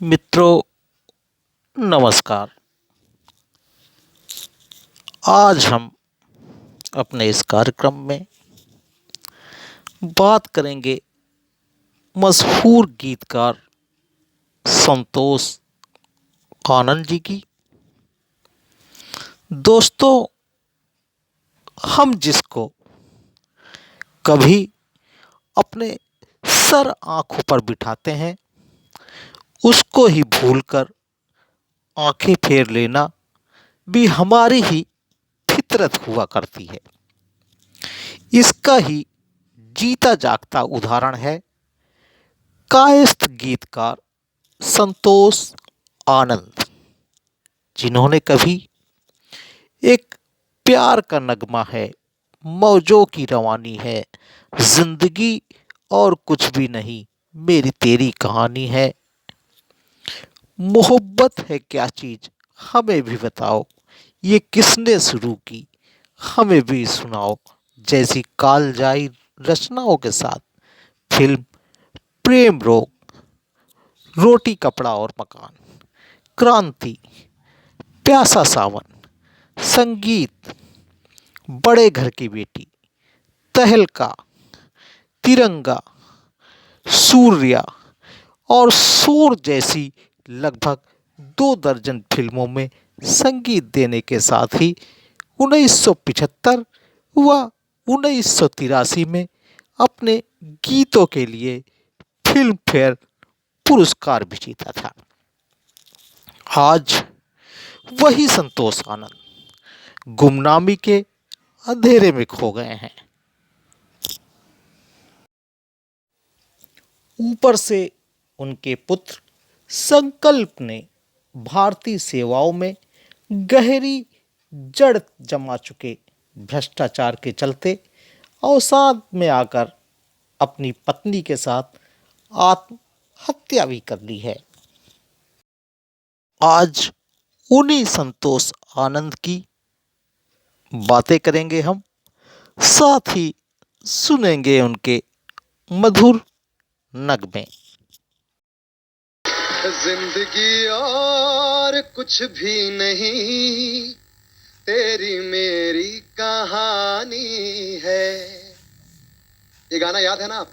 मित्रों, नमस्कार। आज हम अपने इस कार्यक्रम में बात करेंगे मशहूर गीतकार संतोष आनंद जी की। दोस्तों, हम जिसको कभी अपने सर आंखों पर बिठाते हैं, उसको ही भूलकर आंखें फेर लेना भी हमारी ही फितरत हुआ करती है। इसका ही जीता जागता उदाहरण है कायस्थ गीतकार संतोष आनंद, जिन्होंने कभी एक प्यार का नगमा है, मौजों की रवानी है, जिंदगी और कुछ भी नहीं, मेरी तेरी कहानी है, मोहब्बत है क्या चीज, हमें भी बताओ, ये किसने शुरू की, हमें भी सुनाओ, जैसी कालजाई रचनाओं के साथ फिल्म प्रेम रोग, रोटी कपड़ा और मकान, क्रांति, प्यासा सावन, संगीत, बड़े घर की बेटी, तहलका, तिरंगा, सूर्या और शोर जैसी लगभग 2 दर्जन फिल्मों में संगीत देने के साथ ही 1975 व 1983 में अपने गीतों के लिए फिल्म फेयर पुरस्कार भी जीता था। आज वही संतोष आनंद गुमनामी के अंधेरे में खो गए हैं। ऊपर से उनके पुत्र संकल्प ने भारतीय सेवाओं में गहरी जड़ जमा चुके भ्रष्टाचार के चलते अवसाद में आकर अपनी पत्नी के साथ आत्महत्या भी कर ली है। आज उन्हीं संतोष आनंद की बातें करेंगे हम, साथ ही सुनेंगे उनके मधुर नगमे। जिंदगी और कुछ भी नहीं, तेरी मेरी कहानी है। ये गाना याद है ना आप?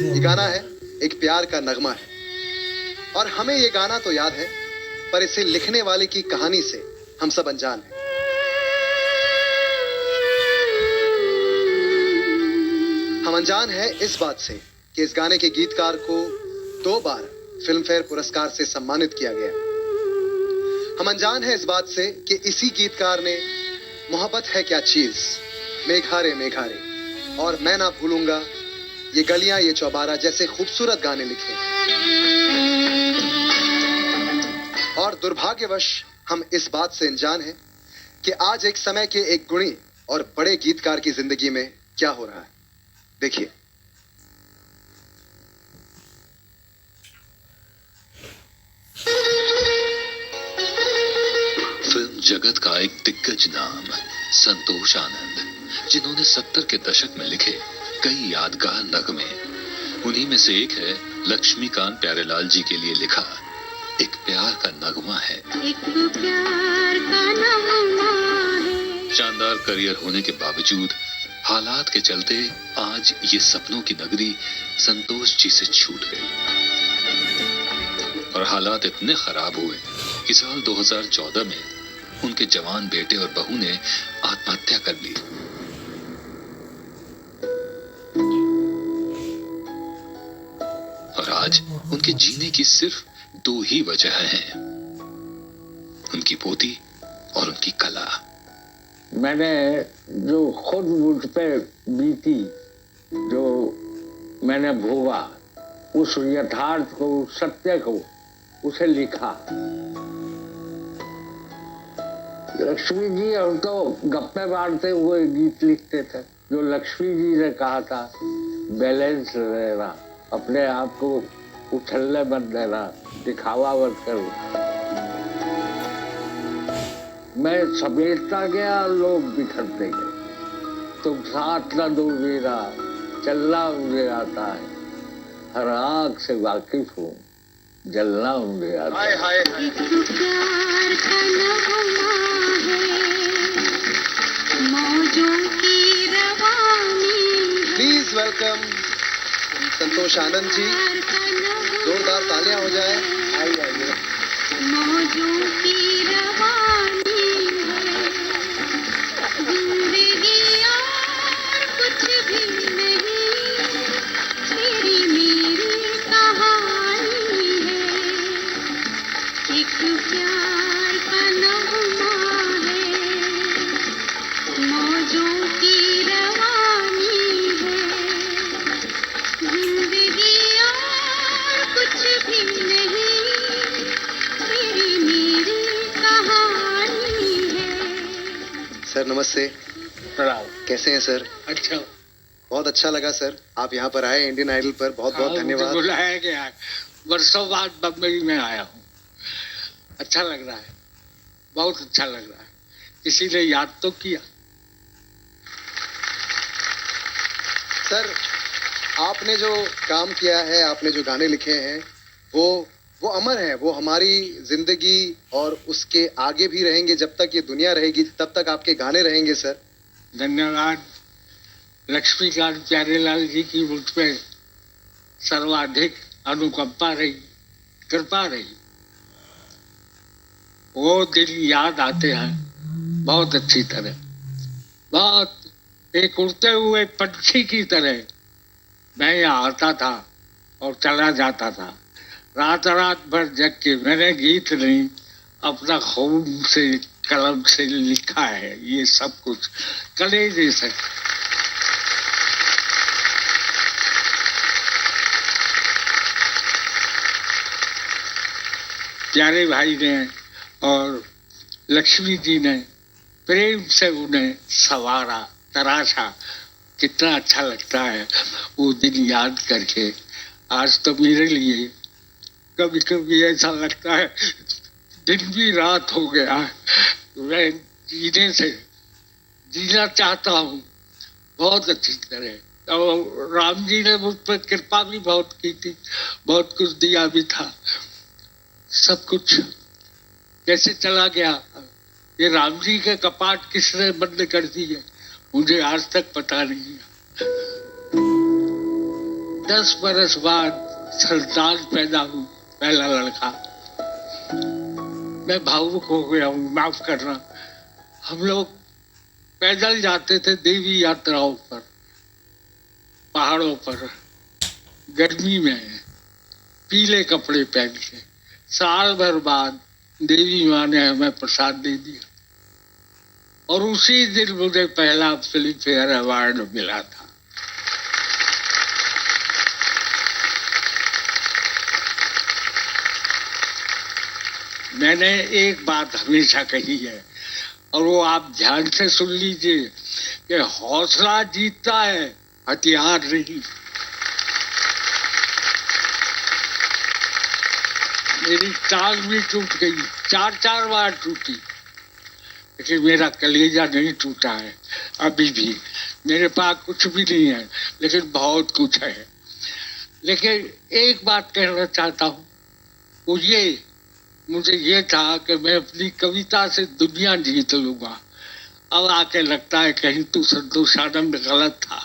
ये गाना है, एक प्यार का नगमा है, और हमें ये गाना तो याद है, पर इसे लिखने वाले की कहानी से हम सब अनजान हैं। हम अनजान है इस बात से कि इस गाने के गीतकार को 2 बार फिल्म फेयर पुरस्कार से सम्मानित किया गया। हम अनजान है इस बात से कि इसी गीतकार ने मोहब्बत है क्या चीज, मेघारे मेघारे और मैं ना भूलूंगा, ये गलियां ये चौबारा जैसे खूबसूरत गाने लिखे। और दुर्भाग्यवश हम इस बात से अनजान हैं कि आज एक समय के एक गुणी और बड़े गीतकार की जिंदगी में क्या हो रहा है। देखिए, फिल्म जगत का एक दिग्गज नाम संतोष आनंद, जिन्होंने 70 के दशक में लिखे कई यादगार नगमे। उन्हीं में से एक है लक्ष्मीकांत प्यारेलाल जी के लिए लिखा एक प्यार का नगमा है। एक प्यार का नगमा है। शानदार करियर होने के बावजूद हालात के चलते आज ये सपनों की नगरी संतोष जी से छूट गई, और हालात इतने खराब हुए कि साल 2014 में उनके जवान बेटे और बहू ने आत्महत्या कर ली। और आज उनके जीने की सिर्फ 2 ही वजह हैं, उनकी पोती और उनकी कला। मैंने जो खुद मुझ पे बीती, जो मैंने भोगा, उस यथार्थ को, उस सत्य को, उसे लिखा। लक्ष्मी जी हम तो गप्पे मारते हुए गीत लिखते थे। जो लक्ष्मी जी ने कहा था, बैलेंस रहना, अपने आप को उछलने मत देना, दिखावा मत करो। मैं समेटता गया, लोग बिखरते गए। तुम साथ न दो मेरा, चलना मुझे आता है, हर आग से वाकिफ हूँ, जलना मुझे आता है। हाय हाय एक प्यार का नगमा है, मौजों की रवानी है। Please welcome Santosh Anand ji. प्यार का नगमा जोरदार तालियां हो जाए। आइए। मौजों की रवानी है, जिंदगी और कुछ भी नहीं, तेरी मेरी कहानी है। एक प्यार का नगमा है, मौजों की रवानी है, जिंदगी और कुछ भी नहीं, तेरी मेरी कहानी है। सर नमस्ते, प्रणाम। कैसे हैं सर? अच्छा, बहुत अच्छा लगा सर, आप यहाँ पर आए इंडियन आइडल पर। बहुत बहुत हाँ, मुझे धन्यवाद। बुलाया गया है। वर्षों बाद बम्बई में आया हूँ, अच्छा लग रहा है, बहुत अच्छा लग रहा है। किसी ने याद तो किया। सर आपने जो काम किया है, आपने जो गाने लिखे हैं, वो अमर है। वो हमारी जिंदगी और उसके आगे भी रहेंगे। जब तक ये दुनिया रहेगी तब तक आपके गाने रहेंगे सर। धन्यवाद। लक्ष्मीकांत प्यारेलाल जी की मुझ पे सर्वाधिक अनुकंपा रही, कृपा रही। वो दिन याद आते हैं बहुत अच्छी तरह। बहुत एक उड़ते हुए पंछी की तरह मैं यहाँ आता था और चला जाता था। रात रात भर जग के मैंने गीत नहीं, अपना खून से कलम से लिखा है ये सब कुछ, कलेजे से। प्यारे भाई ने और लक्ष्मी जी ने प्रेम से उन्हें संवारा, तराशा। कितना अच्छा लगता है वो दिन याद करके। आज तो मेरे लिए कभी कभी ऐसा लगता है दिन भी रात हो गया। मैं जीना चाहता हूँ बहुत अच्छी तरह। और राम जी ने मुझ पर कृपा भी बहुत की थी, बहुत कुछ दिया भी था। सब कुछ कैसे चला गया, ये राम जी के कपाट किसने बंद कर दिए, मुझे आज तक पता नहीं है। 10 बरस बाद संतान पैदा हुई, पहला लड़का। मैं भावुक हो गया हूँ, माफ करना। हम लोग पैदल जाते थे देवी यात्राओं पर, पहाड़ों पर, गर्मी में, पीले कपड़े पहन के। साल भर बाद देवी माँ ने हमें प्रसाद दे दिया और उसी दिन मुझे पहला फिल्म फेयर अवार्ड मिला था। मैंने एक बात हमेशा कही है और वो आप ध्यान से सुन लीजिए कि हौसला जीतता है, हथियार नहीं। मेरी टांग भी टूट गई, 4 बार टूटी, लेकिन मेरा कलेजा नहीं टूटा है अभी भी। मेरे पास कुछ भी नहीं है लेकिन बहुत कुछ है। लेकिन एक बात कहना चाहता हूँ, वो ये, मुझे ये था कि मैं अपनी कविता से दुनिया जीत लूंगा। अब आके लगता है कहीं तो संतोष आनंद गलत था।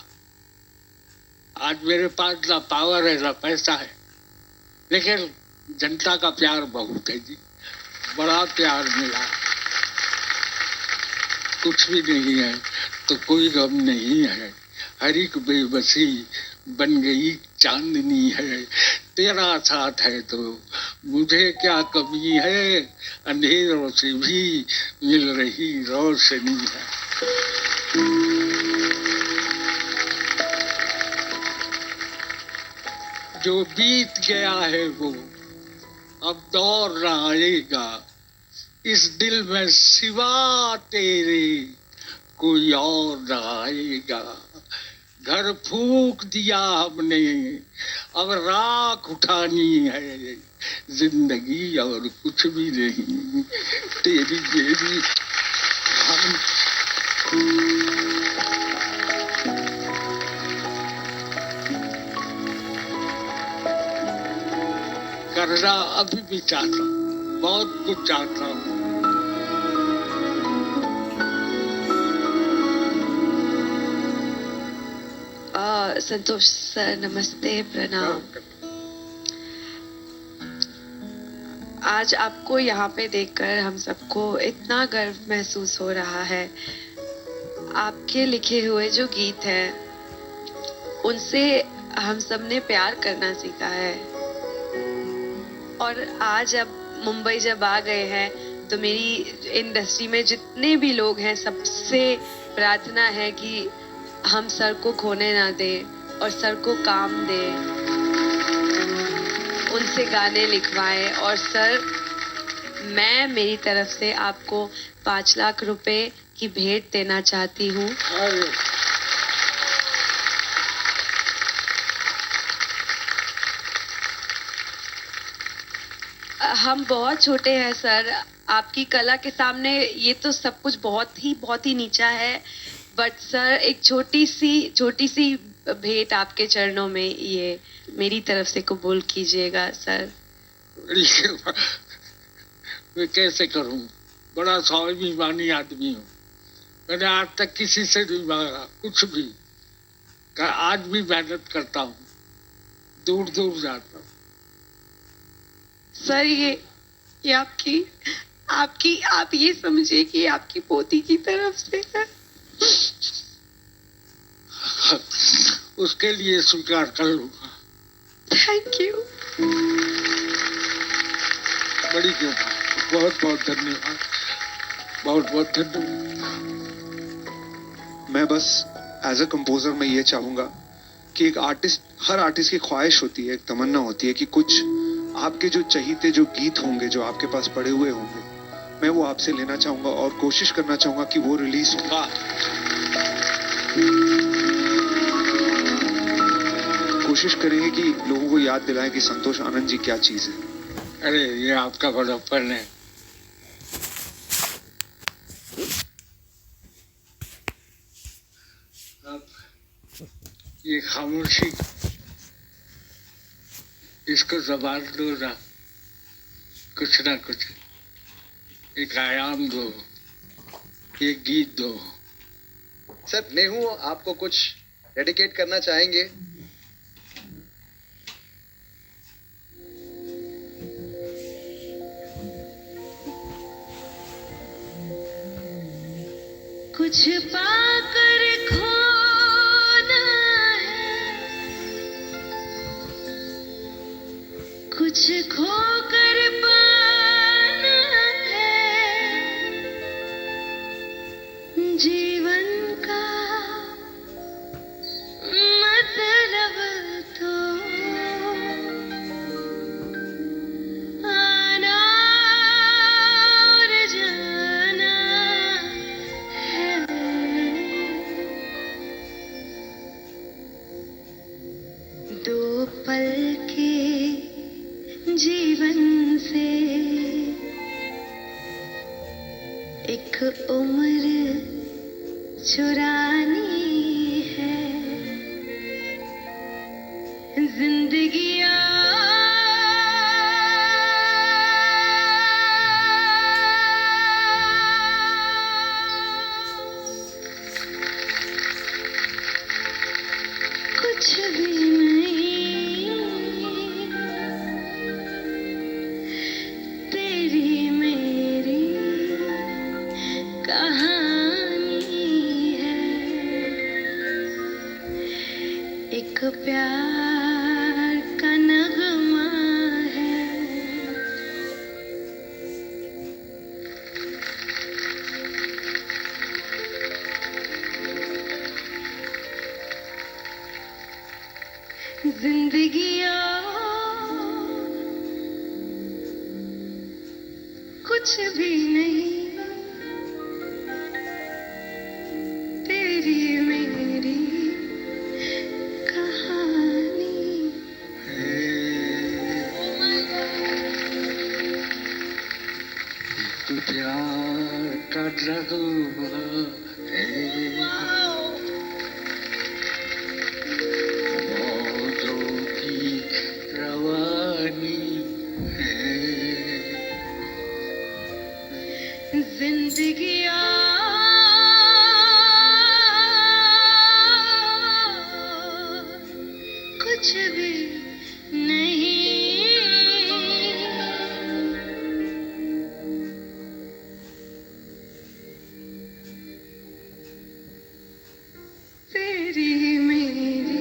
आज मेरे पास ना पावर है ना पैसा है, लेकिन जनता का प्यार बहुत है जी, बड़ा प्यार मिला। कुछ भी नहीं है तो कोई गम नहीं है, हर एक बेबसी बन गई चांदनी है। तेरा साथ है तो मुझे क्या कमी है, अंधेरों से भी मिल रही रोशनी है। जो बीत गया है वो अब दौर न आएगा, इस दिल में सिवा तेरे कोई और न आएगा। घर फूंक दिया हमने, अब राख उठानी है, जिंदगी और कुछ भी नहीं, तेरी मेरी हम। करना अभी भी चाहता हूँ, बहुत कुछ चाहता हूँ। संतोष सर नमस्ते, प्रणाम। आज आपको यहाँ पे देखकर हम सबको इतना गर्व महसूस हो रहा है। आपके लिखे हुए जो गीत हैं, उनसे हम सब ने प्यार करना सीखा है। और आज अब मुंबई जब आ गए हैं, तो मेरी इंडस्ट्री में जितने भी लोग हैं, सबसे प्रार्थना है कि हम सर को खोने ना दें और सर को काम दें, उनसे गाने लिखवाएं। और सर, मैं मेरी तरफ से आपको 5 लाख रुपए की भेंट देना चाहती हूँ। हम बहुत छोटे हैं सर, आपकी कला के सामने ये तो सब कुछ बहुत ही नीचा है। बट सर, एक छोटी सी भेंट आपके चरणों में, ये मेरी तरफ से कबूल कीजिएगा सर। मैं कैसे करूं? बड़ा स्वाभिमानी आदमी हूँ। मैंने आज तक किसी से नहीं मांगा कुछ भी। आज भी मेहनत करता हूँ, दूर दूर जाता हूँ। सर, ये आप ये समझिए कि आपकी पोती की तरफ से है। उसके लिए स्वीकार कर लूंगा। Thank you. बड़ी कृपा, बहुत बहुत धन्यवाद, बहुत बहुत धन्यवाद। मैं बस एज अ कंपोजर मैं ये चाहूंगा कि एक आर्टिस्ट, हर आर्टिस्ट की ख्वाहिश होती है, एक तमन्ना होती है कि कुछ आपके जो चहीते जो गीत होंगे, जो आपके पास पड़े हुए होंगे, मैं वो आपसे लेना चाहूंगा और कोशिश करना चाहूंगा कि वो रिलीज होगा। कोशिश करेंगे कि लोगों को याद दिलाएं कि संतोष आनंद जी क्या चीज है। अरे, ये आपका बड़प्पन है। अब ये खामोशी, इसको जबान दो ना कुछ, एक आयाम दो, एक गीत दो। सर, नेहू आपको कुछ डेडिकेट करना चाहेंगे? कुछ पाकर खोना है, कुछ खोकर पाना है, जीवन का मतलब तो आना और जाना है। दो पल के जीवन से एक उम्र चुरानी है। जिंदगी कुछ भी नहीं, तेरी मेरी कहानी है। एक प्यार का नगमा है। जिंदगी कुछ भी नहीं, तेरी मेरी कहानी। एक प्यार का नगमा है। मौजों की रवानी कुछ भी नहीं। तेरी मेरी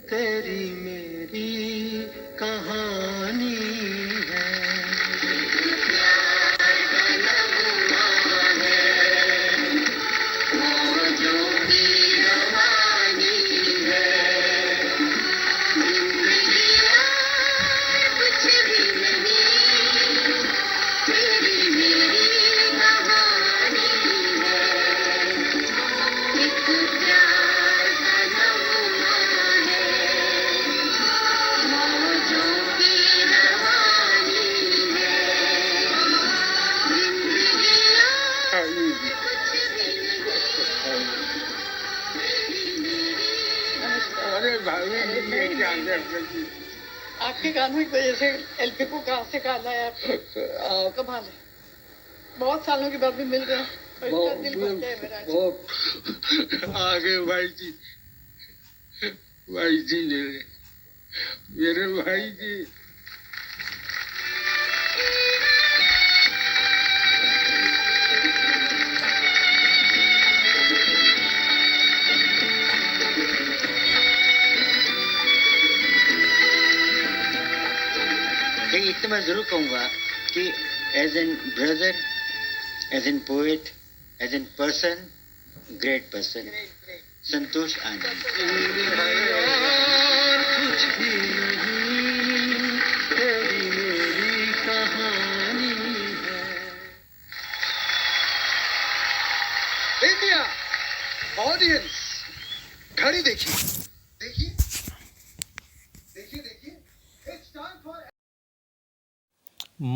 तेरी मेरी कहानी है। कुछ भी नहीं। तेरी मेरी कहानी है। एक प्यार का नमूना है। मौजों की रवानी है। जिंदगियाँ कुछ भी नहीं। अरे भाभी जी, ये क्या कर रही? आपके गानों की वजह से एलपी को कहाँ से कहा है आप कमाल है। बहुत सालों के बाद भी मिल रहे हैं और इतना दिल भर गया है मेरा आज। बहुत आगे भाई जी मेरे भाई जी। लेकिन इतना मैं जरूर कहूँगा कि as an brother, as an poet, as an person, great person, Santosh Anand. और कुछ भी नहीं, तेरी मेरी कहानी है। इंडिया ऑडियंस, घड़ी देखिए देखिए देखिए देखिए। इट्स टाइम फॉर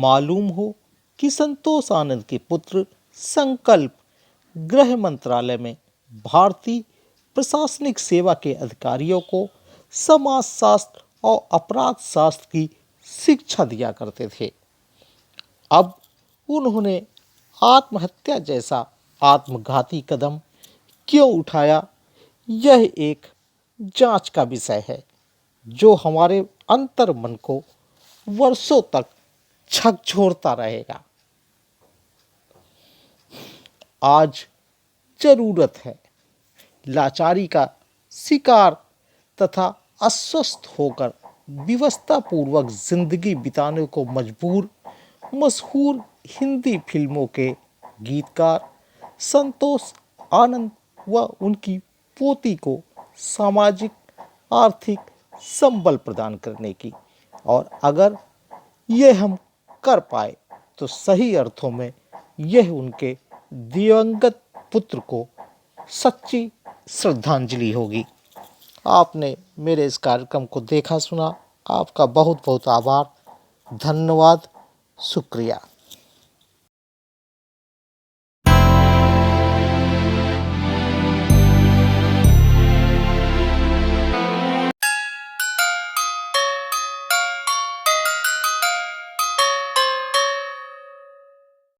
मालूम हो कि संतोष आनंद के पुत्र संकल्प गृह मंत्रालय में भारतीय प्रशासनिक सेवा के अधिकारियों को समाजशास्त्र और अपराध शास्त्र की शिक्षा दिया करते थे। अब उन्होंने आत्महत्या जैसा आत्मघाती कदम क्यों उठाया, यह एक जांच का विषय है जो हमारे अंतर मन को वर्षों तक झकझोरता रहेगा। आज जरूरत है लाचारी का शिकार तथा अस्वस्थ होकर विवस्थापूर्वक जिंदगी बिताने को मजबूर मशहूर हिंदी फिल्मों के गीतकार संतोष आनंद व उनकी पोती को सामाजिक आर्थिक संबल प्रदान करने की, और अगर ये हम कर पाए तो सही अर्थों में यह उनके दिवंगत पुत्र को सच्ची श्रद्धांजलि होगी। आपने मेरे इस कार्यक्रम को देखा सुना, आपका बहुत बहुत आभार, धन्यवाद, शुक्रिया।